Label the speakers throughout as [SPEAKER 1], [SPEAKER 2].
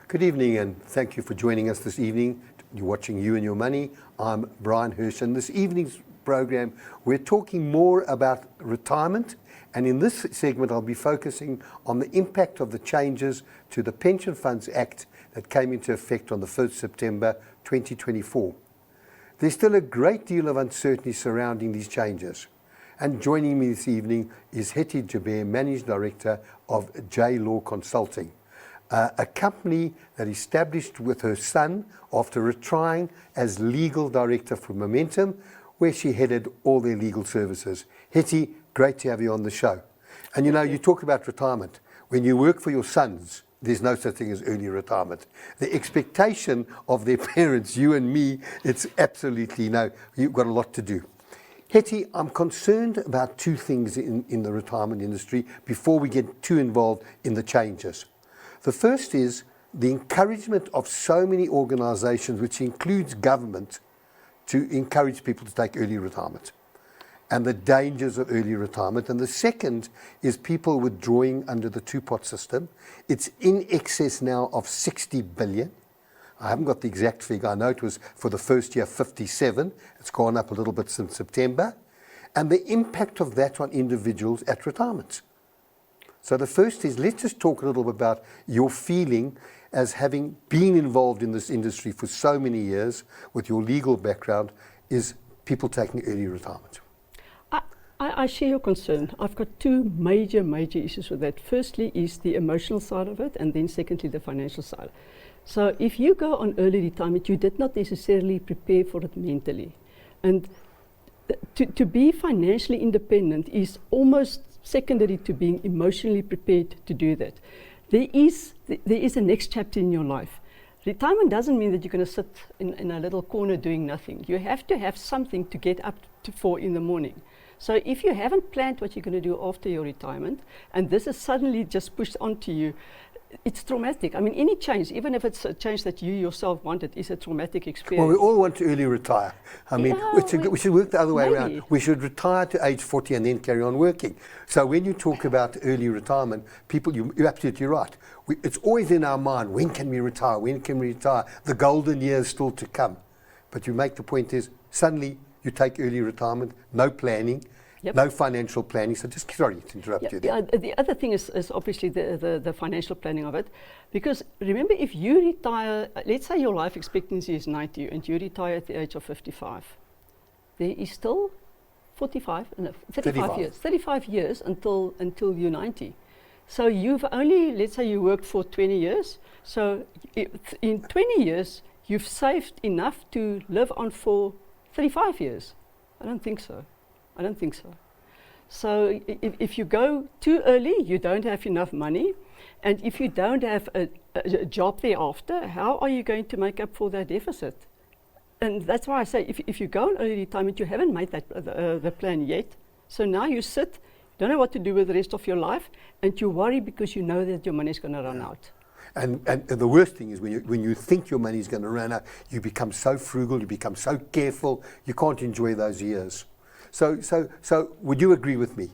[SPEAKER 1] Good evening and thank you for joining us this evening. You're watching You and Your Money. I'm Bryan and this evening's program we're talking more about retirement, and in this segment I'll be focusing on the impact of the changes to the Pension Funds Act that came into effect on the 1st September 2024. There's still a great deal of uncertainty surrounding these changes. And joining me this evening is Hetty Jaber, Managing Director of J Law Consulting, a company that established with her son after retiring as Legal Director for Momentum, where she headed all their legal services. Hetty, great to have you on the show. And you know, you talk about retirement. When you work for your sons, there's no such thing as early retirement. The expectation of their parents, you and me, it's absolutely no, you've got a lot to do. Hetty, I'm concerned about two things in the retirement industry before we get too involved in the changes. The first is the encouragement of so many organizations, which includes government, to encourage people to take early retirement and the dangers of early retirement. And the second is people withdrawing under the two-pot system. It's in excess now of 60 billion. I haven't got the exact figure. I know it was for the first year 57. It's gone up a little bit since September. And the impact of that on individuals at retirement. So the first is, let's just talk a little bit about your feeling as having been involved in this industry for so many years with your legal background, is people taking early retirement.
[SPEAKER 2] I share your concern. I've got two major issues with that. Firstly is the emotional side of it, and then secondly the financial side. So if you go on early retirement, you did not necessarily prepare for it mentally. And to be financially independent is almost secondary to being emotionally prepared to do that. There is a next chapter in your life. Retirement doesn't mean that you're going to sit in a little corner doing nothing. You have to have something to get up for in the morning. So if you haven't planned what you're going to do after your retirement, and this is suddenly just pushed onto you, it's traumatic. I mean, any change, even if it's a change that you yourself wanted, is a traumatic experience.
[SPEAKER 1] Well, we all want to early retire. I mean, we should work the other way around. We should retire to age 40 and then carry on working. So when you talk about early retirement, people, you're absolutely right. It's always in our mind, when can we retire? When can we retire? The golden years still to come. But you make the point is, suddenly you take early retirement, no planning. Yep. No financial planning. So just, sorry to interrupt you there.
[SPEAKER 2] The other thing is obviously the financial planning of it. Because remember, if you retire, let's say your life expectancy is 90 and you retire at the age of 55, there is still 35 years until you're 90. So you've only, let's say you worked for 20 years. So in 20 years, you've saved enough to live on for 35 years. I don't think so. So if you go too early, you don't have enough money. And if you don't have a job thereafter, how are you going to make up for that deficit? And that's why I say, if you go on early retirement, you haven't made that the plan yet. So now you sit, don't know what to do with the rest of your life, and you worry because you know that your money is going to run out.
[SPEAKER 1] And the worst thing is when you think your money is going to run out, you become so frugal, you become so careful, you can't enjoy those years. So would you agree with me?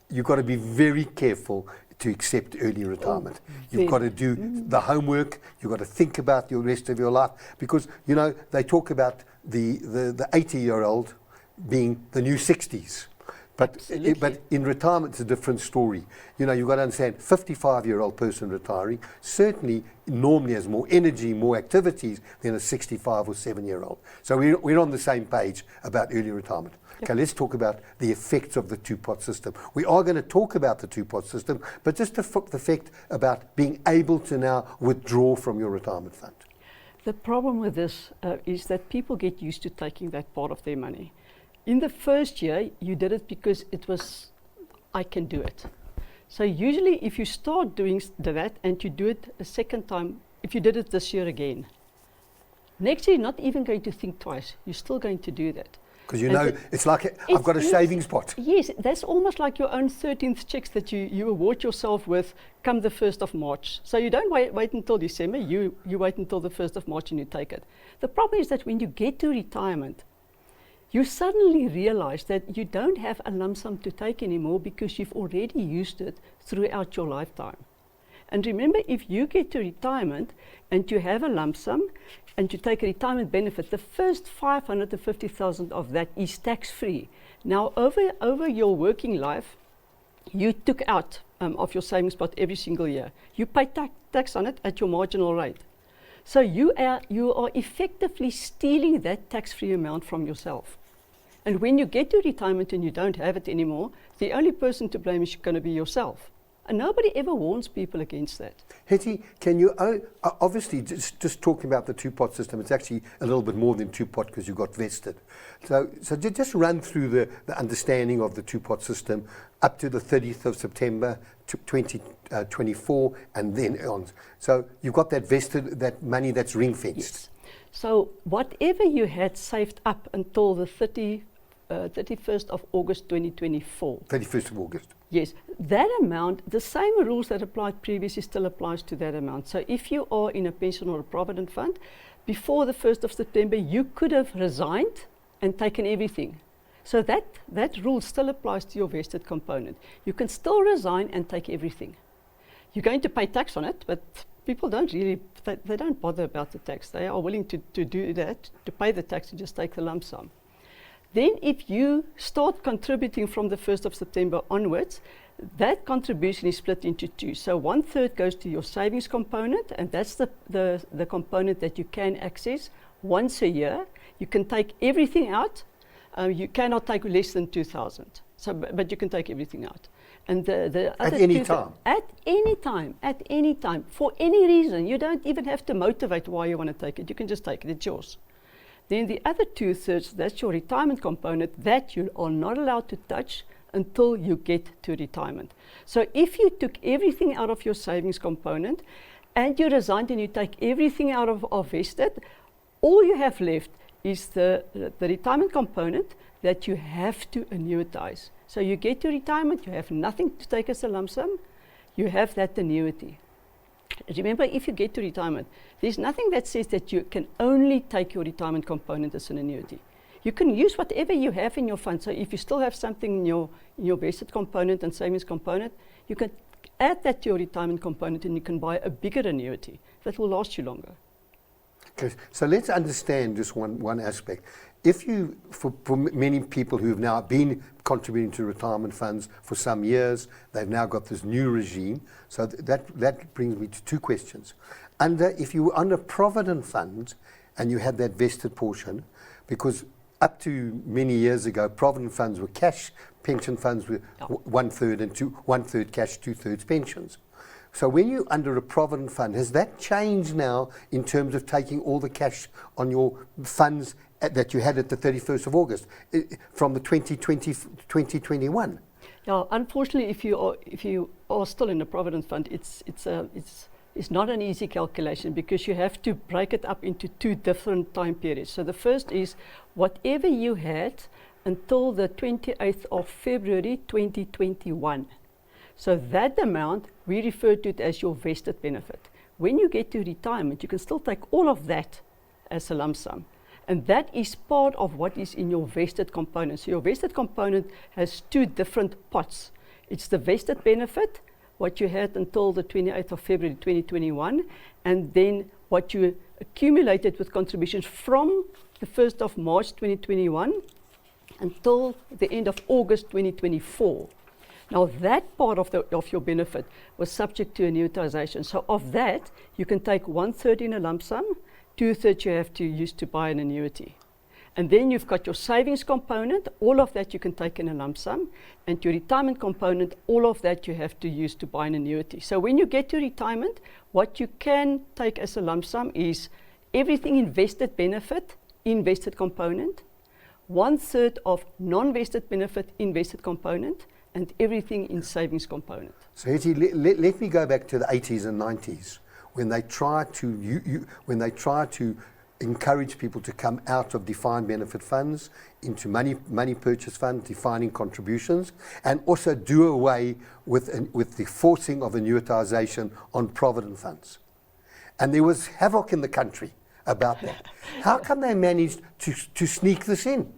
[SPEAKER 1] You've got to be very careful to accept early retirement. You've got to do the homework. You've got to think about the rest of your life, because you know they talk about the 80-year-old being the new 60s. But in retirement, it's a different story. You know, you've got to understand, 55-year-old person retiring certainly normally has more energy, more activities than a 65 or 7-year-old. So we're on the same page about early retirement. Yep. Okay, let's talk about the effects of the two-pot system. We are going to talk about the two-pot system, but just the effect about being able to now withdraw from your retirement fund.
[SPEAKER 2] The problem with this is that people get used to taking that part of their money. In the first year, you did it because it was, I can do it. So usually if you start doing that and you do it a second time, if you did it this year again, next year you're not even going to think twice. You're still going to do that.
[SPEAKER 1] Because you know, it's like I've got a savings pot.
[SPEAKER 2] Yes, that's almost like your own 13th checks that you award yourself with come the 1st of March. So you don't wait until December, you wait until the 1st of March and you take it. The problem is that when you get to retirement, you suddenly realize that you don't have a lump sum to take anymore because you've already used it throughout your lifetime. And remember, if you get to retirement and you have a lump sum and you take a retirement benefit, the first 550,000 of that is tax-free. Now, over your working life, you took out of your savings pot every single year. You pay tax on it at your marginal rate. So you are effectively stealing that tax-free amount from yourself. And when you get to retirement and you don't have it anymore, the only person to blame is going to be yourself. And nobody ever warns people against that.
[SPEAKER 1] Hetty, can you, obviously, just talking about the two-pot system, it's actually a little bit more than two-pot because you got vested. So just run through the understanding of the two-pot system up to the 30th of September 2024 and then on. So you've got that vested, that money that's ring-fenced.
[SPEAKER 2] Yes. So whatever you had saved up until the 31st of August 2024.
[SPEAKER 1] 31st of August.
[SPEAKER 2] Yes, that amount, the same rules that applied previously still applies to that amount. So if you are in a pension or a provident fund, before the 1st of September, you could have resigned and taken everything. So that rule still applies to your vested component. You can still resign and take everything. You're going to pay tax on it, but people don't really, they don't bother about the tax. They are willing to do that, to pay the tax and just take the lump sum. Then if you start contributing from the 1st of September onwards, that contribution is split into two. So 1/3 goes to your savings component, and that's the component that you can access once a year. You can take everything out. You cannot take less than 2,000. So, but you can take everything out. And the other
[SPEAKER 1] at any time?
[SPEAKER 2] At any time, for any reason. You don't even have to motivate why you want to take it. You can just take it, it's yours. Then the other 2/3, that's your retirement component that you are not allowed to touch until you get to retirement. So if you took everything out of your savings component and you resigned and you take everything out of vested, all you have left is the retirement component that you have to annuitize. So you get to retirement, you have nothing to take as a lump sum, you have that annuity. Remember, if you get to retirement, there's nothing that says that you can only take your retirement component as an annuity. You can use whatever you have in your fund. So if you still have something in your vested component and savings component, you can add that to your retirement component and you can buy a bigger annuity that will last you longer.
[SPEAKER 1] Okay, so let's understand just one aspect. If you, for many people who have now been contributing to retirement funds for some years, they've now got this new regime. So that brings me to two questions. If you were under provident funds and you had that vested portion, because up to many years ago, provident funds were cash, pension funds were 1/3 and 1/3 cash, 2/3 pensions. So when you're under a provident fund, has that changed now in terms of taking all the cash on your funds that you had at the 31st of August from the 2021?
[SPEAKER 2] Yeah, unfortunately, if you are still in a provident fund, it's not an easy calculation because you have to break it up into two different time periods. So the first is whatever you had until the 28th of February 2021. So that amount, we refer to it as your vested benefit. When you get to retirement, you can still take all of that as a lump sum. And that is part of what is in your vested component. So your vested component has two different pots. It's the vested benefit, what you had until the 28th of February 2021, and then what you accumulated with contributions from the 1st of March 2021 until the end of August 2024. Now that part of your benefit was subject to annuitization. So of that, you can take 1/3 in a lump sum, 2/3 you have to use to buy an annuity. And then you've got your savings component, all of that you can take in a lump sum, and your retirement component, all of that you have to use to buy an annuity. So when you get to retirement, what you can take as a lump sum is everything invested benefit, invested component, 1/3 of non-vested benefit, invested component, and everything in savings component.
[SPEAKER 1] So Hetty, let me go back to the 80s and 90s when they try to encourage people to come out of defined benefit funds into money purchase funds, defining contributions, and also do away with the forcing of annuitization on provident funds. And there was havoc in the country about that. How come they managed to sneak this in?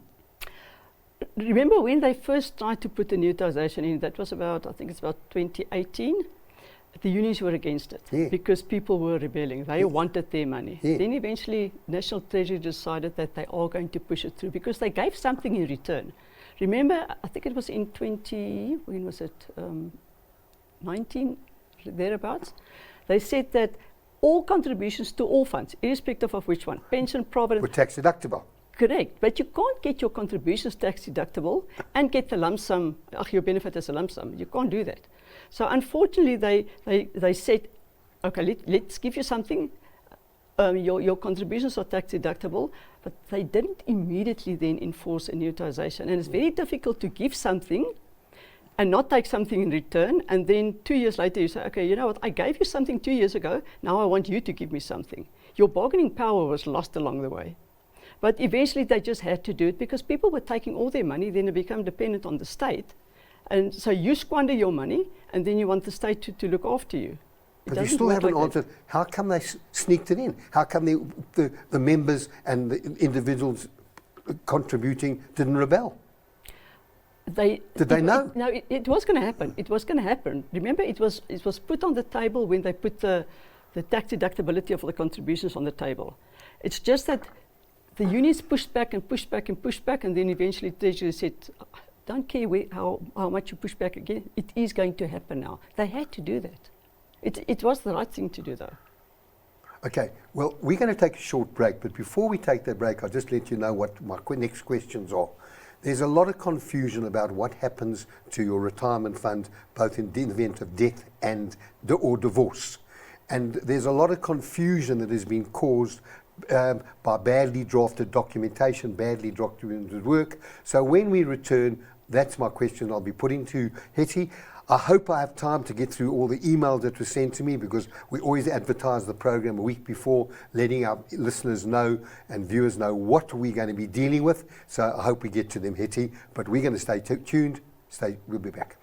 [SPEAKER 2] Remember when they first tried to put annuitization in, that was about, I think it's about 2018. the unions were against it
[SPEAKER 1] Yeah.
[SPEAKER 2] because people were rebelling. They wanted their money.
[SPEAKER 1] Yeah.
[SPEAKER 2] Then eventually National Treasury decided that they are going to push it through because they gave something in return. Remember, I think it was in 19, thereabouts, they said that all contributions to all funds, irrespective of which one, pension,
[SPEAKER 1] Were
[SPEAKER 2] provident,
[SPEAKER 1] tax deductible.
[SPEAKER 2] correct, but you can't get your contributions tax deductible and get the lump sum, your benefit as a lump sum. You can't do that. So unfortunately, they said, okay, let's give you something. Your contributions are tax deductible, but they didn't immediately then enforce annuitization. And it's very difficult to give something and not take something in return, and then 2 years later you say, okay, you know what, I gave you something 2 years ago, now I want you to give me something. Your bargaining power was lost along the way. But eventually they just had to do it because people were taking all their money, then they become dependent on the state. And so you squander your money, and then you want the state to look after you.
[SPEAKER 1] But you still haven't answered, how come they sneaked it in? How come the members and the individuals contributing didn't rebel? Did they know?
[SPEAKER 2] No, it was going to happen. It was going to happen. Remember, it was put on the table when they put the tax deductibility of the contributions on the table. It's just that the unions pushed back and pushed back and pushed back, and then eventually Treasury said, don't care how much you push back again, it is going to happen now. They had to do that. It was the right thing to do, though.
[SPEAKER 1] Okay, well, we're going to take a short break, but before we take that break, I'll just let you know what my next questions are. There's a lot of confusion about what happens to your retirement fund, both in the event of death or divorce. And there's a lot of confusion that has been caused by badly drafted documentation, badly documented work. So when we return, that's my question I'll be putting to Hetty. I hope I have time to get through all the emails that were sent to me, because we always advertise the program a week before, letting our listeners know and viewers know what we're going to be dealing with. So I hope we get to them, Hetty. But we're going to stay tuned. We'll be back.